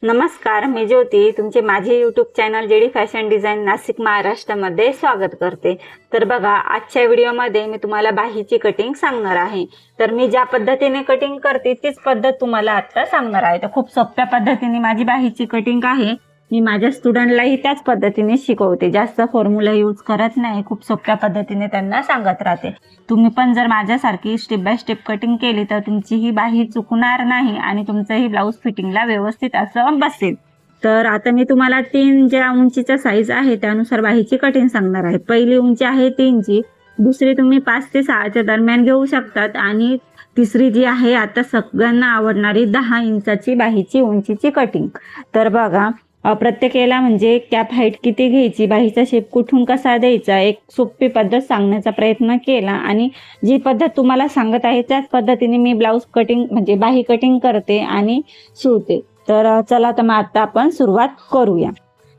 नमस्कार, मी ज्योती तुमचे माझे YouTube channel JD fashion design Nashik महाराष्ट्रामध्ये स्वागत करते। तर बघा, आजच्या व्हिडिओमध्ये मी तुम्हाला बाहीची कटिंग सांगणार आहे। तर मी ज्या पद्धतीने कटिंग करते तीच पद्धत तुम्हाला आता सांगणार आहे। तर खूप सोप्या पद्धतीने माझी बाहीची कटिंग आहे। मी माझ्या स्टुडंटलाही त्याच पद्धतीने शिकवते, जास्त फॉर्म्युला यूज करत नाही, खूप सोप्या पद्धतीने त्यांना सांगत राहते। तुम्ही पण जर माझ्यासारखी स्टेप बाय स्टेप कटिंग केली तर तुमची ही बाही चुकणार नाही आणि तुमचंही ब्लाऊज फिटिंगला व्यवस्थित असं बसेल। तर आता मी तुम्हाला 3 ज्या उंचीचा साईज आहे त्यानुसार बाहीची कटिंग सांगणार आहे। पहिली उंची आहे 3 ची, दुसरी तुम्ही 5 ते 6 च्या दरम्यान घेऊ शकतात आणि तिसरी जी आहे आता सगळ्यांना आवडणारी 10 इंचाची बाहीची उंचीची कटिंग। तर बघा, प्रत्येक याला म्हणजे कॅप हाईट किती घ्यायची, बाहीचा शेप कुठून कसा द्यायचा, एक सोपी पद्धत सांगण्याचा प्रयत्न केला आणि जी पद्धत तुम्हाला सांगत आहे त्याच पद्धतीने मी ब्लाऊज कटिंग म्हणजे बाही कटिंग करते आणि शिवते। तर चला, तर मग आता आपण सुरुवात करूया।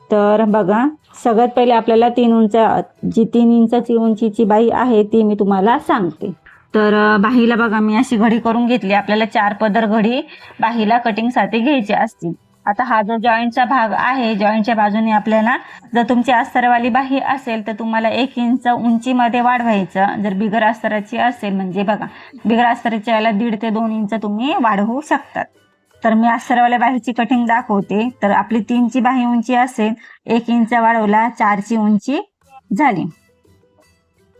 तर बघा, सगळ्यात पहिले आपल्याला 3 इंचाची उंचीची बाही आहे ती मी तुम्हाला सांगते। तर बाहीला बघा, मी अशी घडी करून घेतली। आपल्याला 4 पदर घडी बाहीला कटिंगसाठी घ्यायची असते। आता हा जो जॉईंटचा भाग आहे, जॉईंटच्या बाजूने आपल्याला जर तुमची अस्तरवाली बाही असेल तर तुम्हाला 1 इंच उंचीमध्ये वाढवायचं। जर बिगर अस्तराची असेल म्हणजे बघा, बिगर अस्तराच्या याला 1.5 ते 2 इंच तुम्ही वाढवू शकतात। तर मी अस्तरवाल्या बाहीची कटिंग दाखवते। तर आपली 3 ची बाही उंची असेल, 1 इंच वाढवला, 4 ची उंची झाली।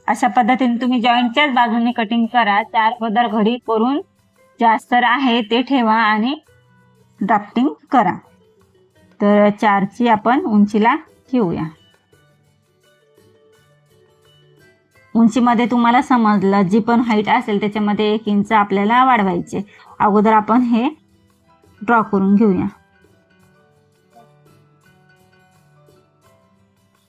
अशा पद्धतीने तुम्ही जॉईंटच्याच बाजूने कटिंग करा। 4 पदर घडी करून जे अस्तर आहे ते ठेवा आणि ड्राफ्टिंग करा। तर 4 ची आपण उंचीला घेऊया। उंचीमध्ये तुम्हाला समजलं, जी पण हाईट असेल त्याच्यामध्ये 1 इंच आपल्याला वाढवायचे। अगोदर आपण हे ड्रॉ करून घेऊया।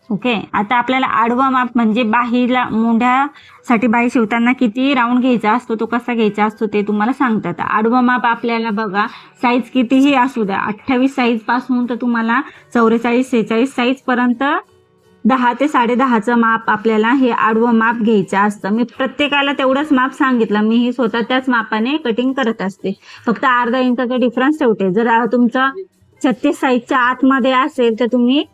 ओके, आता आपल्याला आडवा माप म्हणजे बाहीला मुंढ्यासाठी बाही शिवताना किती राऊंड घ्यायचा असतो, तो कसा घ्यायचा असतो ते तुम्हाला सांगतात। आडवा माप आपल्याला बघा, साईज कितीही असू द्या, 28 साईज पासून तर तुम्हाला 44 46 साईज पर्यंत 10 ते 10.5चं माप आपल्याला हे आडवं माप घ्यायचं असतं। मी प्रत्येकाला तेवढंच माप सांगितलं, मी ही स्वतः त्याच मापाने कटिंग करत असते, फक्त अर्धा इंचाचा डिफरन्स ठेवते। जर तुमचा 36 साईजच्या आतमध्ये असेल तर तुम्ही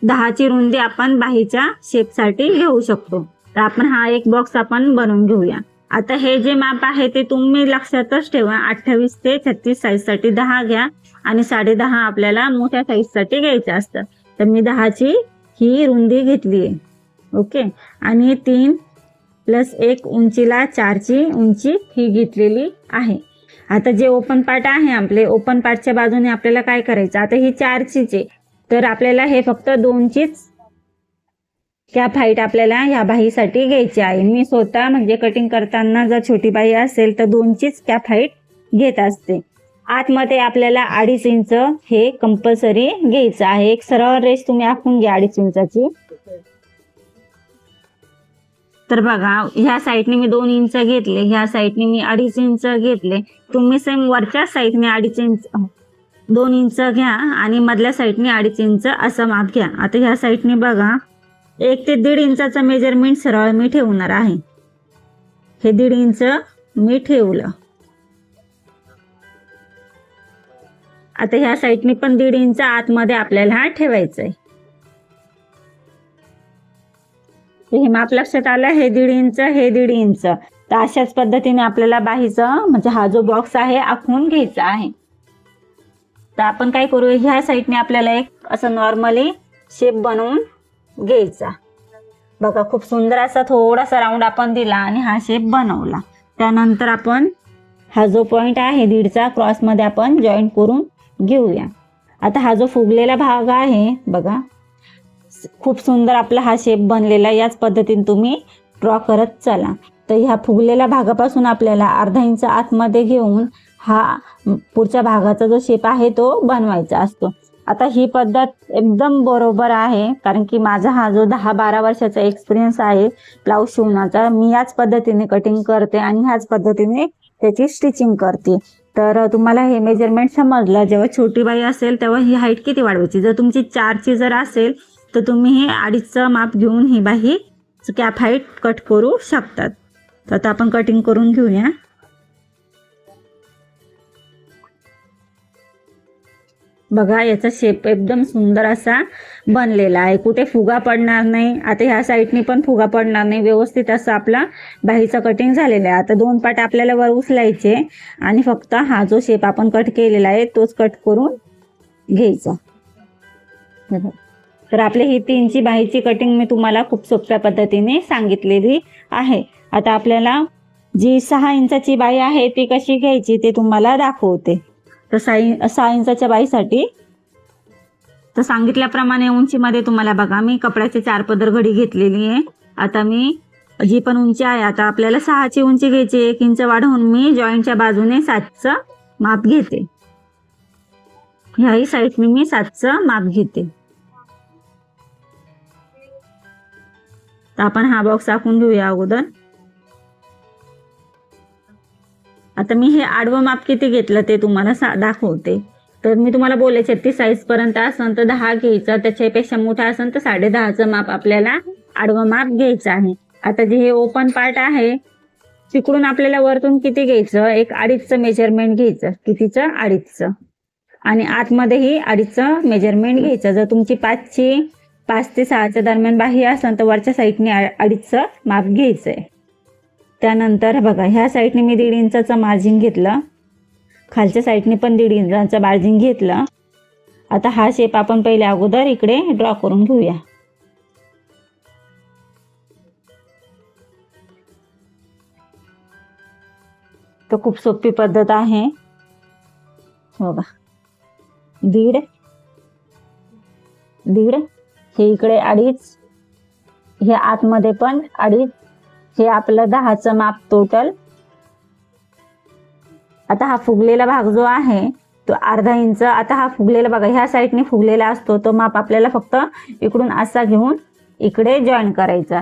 10 ची रुंदी आपण बाहीच्या शेपसाठी घेऊ शकतो। तर आपण हा एक बॉक्स आपण बनवून घेऊया। आता हे जे माप आहे ते तुम्ही लक्षातच ठेवा, 28 ते 36 साईज साठी 10 घ्या आणि 10.5 आपल्याला मोठ्या साईज साठी घ्यायचं असतं। तर मी 10 ची ही रुंदी घेतली आहे। ओके, आणि 3 + 1 उंचीला 4 ची उंची ही घेतलेली आहे। आता जे ओपन पार्ट आहे आपले, ओपन पार्टच्या बाजूने आपल्याला काय करायचं, आता ही 4 चीच आहे तर आपल्याला हे फक्त 2 चीच कॅप हाईट आपल्याला ह्या बाहीसाठी घ्यायची आहे। मी स्वतः म्हणजे कटिंग करताना जर छोटी बाही असेल तर 2 चीच कॅप हाईट घेत असते। आतमध्ये आपल्याला 2.5 इंच हे कंपल्सरी घ्यायचं आहे। एक सरळ रेष तुम्ही आखून घ्या 2.5 इंचाची। तर बघा, ह्या साईडने मी 2 इंच घेतले, ह्या साईडने मी 2.5 इंच घेतले। तुम्ही सेम वरच्या साईडने 2.5 इंच 2 इंच घ्या आणि मधल्या साईडने 2.5 इंच असं माप घ्या। आता ह्या साईडने बघा, 1 ते 1.5 इंचाचं मेजरमेंट सरळ मी ठेवणार आहे। हे 1.5 इंच मी ठेवलं। आता ह्या साईडने पण 1.5 इंच आतमध्ये आपल्याला ठेवायचंय। हे माप लक्षात आलं, हे 1.5 इंच, हे 1.5 इंच। तर अशाच पद्धतीने आपल्याला बाहीचं म्हणजे हा जो बॉक्स आहे आखून घ्यायचा आहे। तर आपण काय करू, ह्या साईडने आपल्याला एक असं नॉर्मली शेप बनवून घ्यायचा। बघा, खूप सुंदर असा थोडासा राऊंड आपण दिला आणि हा शेप बनवला। त्यानंतर आपण हा जो पॉइंट आहे 1.5चा क्रॉसमध्ये आपण जॉईंट करून घेऊया। आता हा जो फुगलेला भाग आहे बघा, खूप सुंदर आपला हा शेप बनलेला, याच पद्धतीने तुम्ही ड्रॉ करत चला। तर ह्या फुगलेल्या भागापासून आपल्याला अर्धा इंच आतमध्ये घेऊन हा पुढच्या भागाचा जो शेप आहे तो बनवायचा असतो। आता ही पद्धत एकदम बरोबर आहे, कारण की माझा हा जो 10-12 वर्षाचा एक्सपिरियन्स आहे ब्लाऊज शिवण्याचा, मी याच पद्धतीने कटिंग करते आणि ह्याच पद्धतीने त्याची स्टिचिंग करते। तर तुम्हाला हे मेजरमेंट समजलं। जेव्हा छोटी बाही असेल तेव्हा ही हाईट किती वाढवायची, जर तुमची 4 ची जर असेल तर तुम्ही हे 2.5चं माप घेऊन ही बाही कॅप हाईट कट करू शकतात। तर आता आपण कटिंग करून घेऊया। बघा याचा शेप एकदम सुंदर असा बनलेला आहे, कुठे फुगा पडणार नाही. आता ह्या साईडनी पण फुगा पडणार नाही, व्यवस्थित असं आपला बाहीचं कटिंग झालेलं आहे. आता 2 पाट आपल्याला वर उचलायचे आणि फक्त हा जो शेप आपण कट केलेला आहे तोच कट करून घ्यायचा. तर आपली ही 3ची बाहीची कटिंग मी तुम्हाला खूप सोप्या पद्धतीने सांगितलेली आहे. आता आपल्याला जी 6 इंचाची बाही आहे ती कशी घ्यायची ते तुम्हाला दाखवते. तर 6 इंचाच्या बाहीसाठी तर सांगितल्याप्रमाणे उंचीमध्ये तुम्हाला बघा मी कपड्याचे 4 पदर घडी घेतलेली आहे. आता मी जी पण उंची आहे, आता आपल्याला 6ची उंची घ्यायची, 1 इंच वाढवून मी जॉईंटच्या बाजूने 7चं माप घेते. ह्याही साईडने मी 7चं माप घेते. तर आपण हा बॉक्स आखून घेऊया अगोदर. आता मी हे आडवं माप किती घेतलं ते तुम्हाला दाखवते. तर मी तुम्हाला बोलले 36 साईज पर्यंत असेल तर 10 घ्यायचं, त्याच्यापेक्षा मोठा असेल तर 10.5चं माप आपल्याला आडवं माप घ्यायचं आहे. आता जे हे ओपन पार्ट आहे तिकडून आपल्याला वरतून किती घ्यायचं, एक 2.5चं मेजरमेंट घ्यायचं. कितीचं? 2.5चं. आणि आतमध्येही 2.5चं मेजरमेंट घ्यायचं. जर तुमची 5 ते 6च्या दरम्यान बाही असेल तर वरच्या साईडने 2.5चं माप घ्यायचंय. त्यानंतर बघा ह्या साईडने मी 1.5 इंचाचं मार्जिन घेतलं, खालच्या साईडने पण 1.5 इंचाचं मार्जिन घेतलं. आता हा शेप आपण पहिले अगोदर इकडे ड्रॉ करून घेऊया. तर खूप सोपी पद्धत आहे बघा. 1.5 हे इकडे 2.5, हे आतमध्ये पण 2.5, हे आपलं 10चं माप टोटल. आता हा फुगलेला भाग जो आहे तो 1/2 इंच. आता हा फुगलेला बघा ह्या साईडने फुगलेला असतो तो माप आपल्याला फक्त इकडून असा घेऊन इकडे जॉईन करायचा.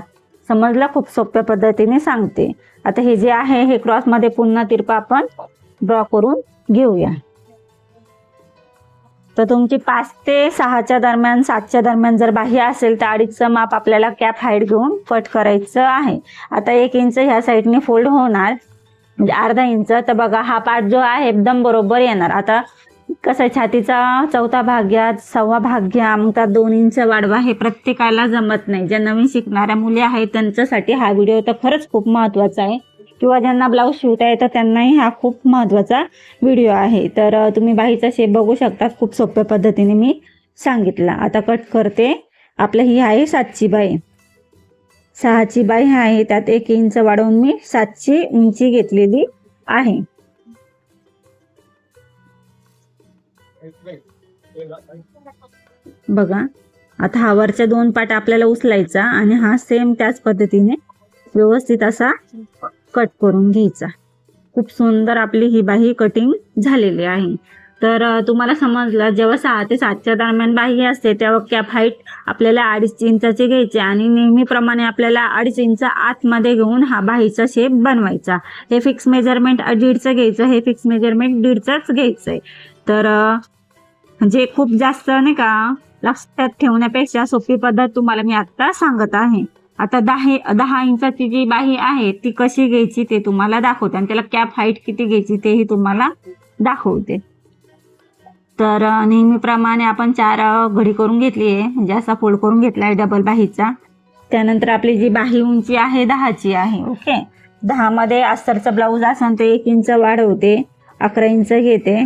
समजलं? खूप सोप्या पद्धतीने सांगते. आता हे जे आहे हे क्रॉसमध्ये पुन्हा तिरपा आपण ड्रॉ करून घेऊया. तर तुमची 5 ते 6च्या दरम्यान 7च्या दरम्यान जर बाही असेल तर 2.5चं माप आपल्याला कॅप हाईट घेऊन कट करायचं आहे. आता 1 इंच ह्या साईडने फोल्ड होणार म्हणजे 1/2 इंच. तर बघा हा पार्ट जो आहे एकदम बरोबर येणार. आता कसं छातीचा 4था भाग घ्या, 1/2 भाग घ्या, मग त्यात 2 इंच वाढवा, हे प्रत्येकाला जमत नाही. ज्या नवीन शिकणाऱ्या मुली आहेत त्यांच्यासाठी हा व्हिडिओ तर खरंच खूप महत्त्वाचा आहे, किंवा ज्यांना ब्लाऊज शिवता येतं त्यांनाही हा खूप महत्त्वाचा व्हिडिओ आहे. तर तुम्ही बाहीचा शेप बघू शकता, खूप सोप्या पद्धतीने मी सांगितलं. आता कट करते. आपलं ही आहे 7ची बाही, 6ची बाही आहे, त्यात 1 इंच वाढवून मी 7ची उंची घेतलेली आहे. बघा आता हा वरच्या 2 पाट आपल्याला उचलायचा आणि हा सेम त्याच पद्धतीने व्यवस्थित असा कट करून घ्यायचा. खूप सुंदर आपली ही बाही कटिंग झालेली आहे. तर तुम्हाला समजलं, जेव्हा 6 ते 7च्या दरम्यान बाही असते तेव्हा कॅप हाईट आपल्याला 2.5 इंचाची घ्यायची आणि नेहमीप्रमाणे आपल्याला 2.5 इंच आतमध्ये घेऊन हा बाहीचा शेप बनवायचा. हे फिक्स मेजरमेंट 1.5चं घ्यायचं, हे फिक्स मेजरमेंट 1.5च घ्यायचंय. तर म्हणजे खूप जास्त नाही का लक्षात ठेवण्यापेक्षा सोपी पद्धत तुम्हाला मी आता सांगत आहे. आता 10 इंचाची जी बाही आहे ती कशी घ्यायची ते तुम्हाला दाखवते आणि त्याला कॅप हाईट किती घ्यायची तेही तुम्हाला दाखवते. तर नेहमीप्रमाणे आपण 4 घडी करून घेतली आहे, म्हणजे असा फोल्ड करून घेतला आहे डबल बाहीचा. त्यानंतर आपली जी बाही उंची आहे 10ची आहे. ओके, 10 मध्ये अस्तरचा ब्लाऊज असेल तर 1 इंच वाढवते, 11 इंच घेते.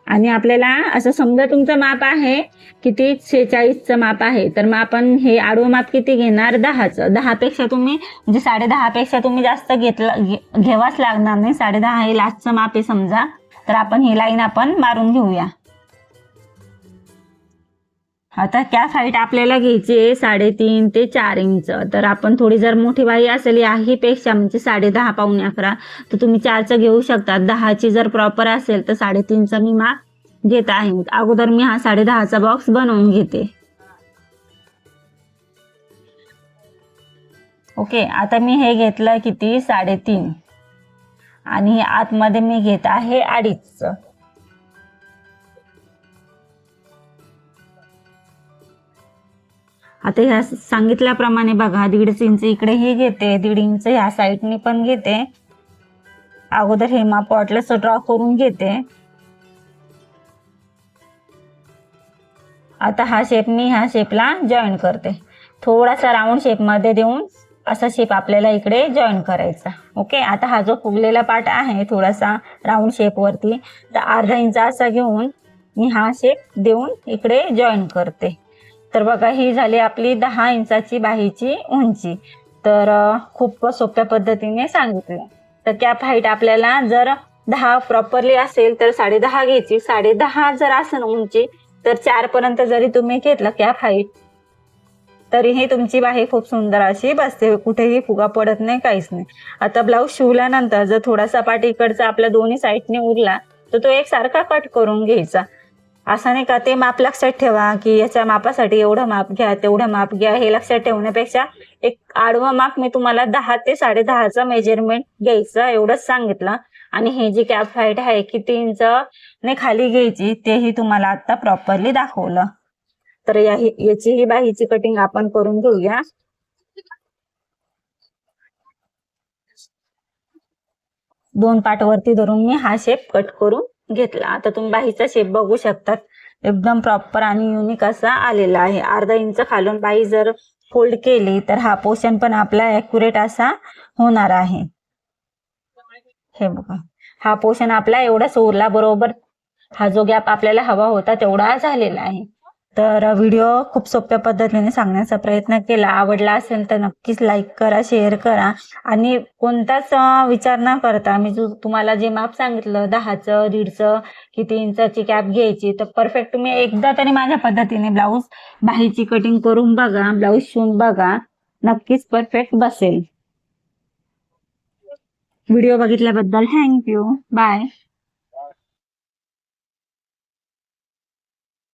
आणि आपल्याला असं समजा तुमचं माप आहे किती 46चं माप आहे, तर मग आपण हे आडवं माप किती घेणार 10चं. 10 पेक्षा तुम्ही म्हणजे 10.5 पेक्षा तुम्ही जास्त घ्यावाच लागणार नाही. 10.5 हे लास्टचं माप आहे समजा. तर आपण ही लाईन आपण मारून घेऊया. आता कॅप हाईट आपल्याला घ्यायची आहे 3.5 ते 4 इंच. तर आपण थोडी जर मोठी बाही असेल याही पेक्षा म्हणजे 10.5 पाऊणे 11 तर तुम्ही 4चं घेऊ शकता. 10ची जर प्रॉपर असेल तर 3.5चं मी माप घेत आहे. अगोदर मी हा 10.5चा बॉक्स बनवून घेते. ओके, आता मी हे घेतलं किती 3.5 आणि आतमध्ये मी घेत आहे 2.5चं. आता ह्या सांगितल्याप्रमाणे बघा 1.5 इंच इकडे हे घेते, 1.5 इंच ह्या साईडने पण घेते अगोदर हे माप वाटलं ड्रॉ करून घेते. आता हा शेप मी ह्या शेपला जॉईन करते. थोडासा राऊंड शेप मध्ये देऊन असा शेप आपल्याला इकडे जॉईन करायचा. ओके, आता हा जो फुगलेला पार्ट आहे थोडासा राऊंड शेप वरती, तर अर्धा इंच असा घेऊन मी हा शेप देऊन इकडे जॉईन करते. तर बघा, ही झाली आपली 10 इंचाची बाहीची उंची. तर खूप सोप्या पद्धतीने सांगितलं. तर कॅप हाईट आपल्याला जर 10 प्रॉपरली असेल तर 10.5 घ्यायची. 10.5 जर असेल उंची तर 4 पर्यंत जरी तुम्ही घेतलं कॅप हाईट तरीही तुमची बाही खूप सुंदर अशी बसते, कुठेही फुगा पडत नाही, काहीच नाही. आता ब्लाऊज शिवल्यानंतर जर थोडासा पार्ट इकडचा आपल्या दोन्ही साईडने उरला तर तो एकसारखा कट करून घ्यायचा. असं नाही का, ते माप लक्षात ठेवा की याच्या मापासाठी एवढं माप घ्या, तेवढं माप घ्या, हे लक्षात ठेवण्यापेक्षा एक आडवं माप मी तुम्हाला 10 ते 10.5चा मेजरमेंट घ्यायचं एवढंच सांगितलं. आणि हे जी कॅप हाईट आहे किती इंच ने खाली घ्यायची तेही तुम्हाला आता प्रॉपरली दाखवलं. तर याची ही बाहीची कटिंग आपण करून घेऊया. दोन पार्ट वरती धरून मी हा शेप कट करून घेतला. आता तुम्ही बाहीचा शेप बघू शकतात, एकदम प्रॉपर आणि युनिक असा आलेला आहे. अर्धा इंच खालून बाही जर फोल्ड केली तर हा पोर्शन पण आपला ॲक्युरेट असा होणार आहे. हे बघा, हा पोर्शन आपला एवढाच उरला, बरोबर हा जो गॅप आपल्याला हवा होता तेवढा झालेला आहे. तर व्हिडिओ खूप सोप्या पद्धतीने सांगण्याचा प्रयत्न केला. आवडला असेल तर नक्कीच लाईक करा, शेअर करा आणि कोणताच विचार न करता मी तुम्हाला जे माप सांगितलं 10चं 1.5चं किती इंचाची कॅप घ्यायची, तर परफेक्ट तुम्ही एकदा तरी माझ्या पद्धतीने ब्लाऊज बाहीची कटिंग करून बघा, ब्लाऊज शिवून बघा, नक्कीच परफेक्ट बसेल. व्हिडिओ बघितल्याबद्दल थँक्यू. बाय.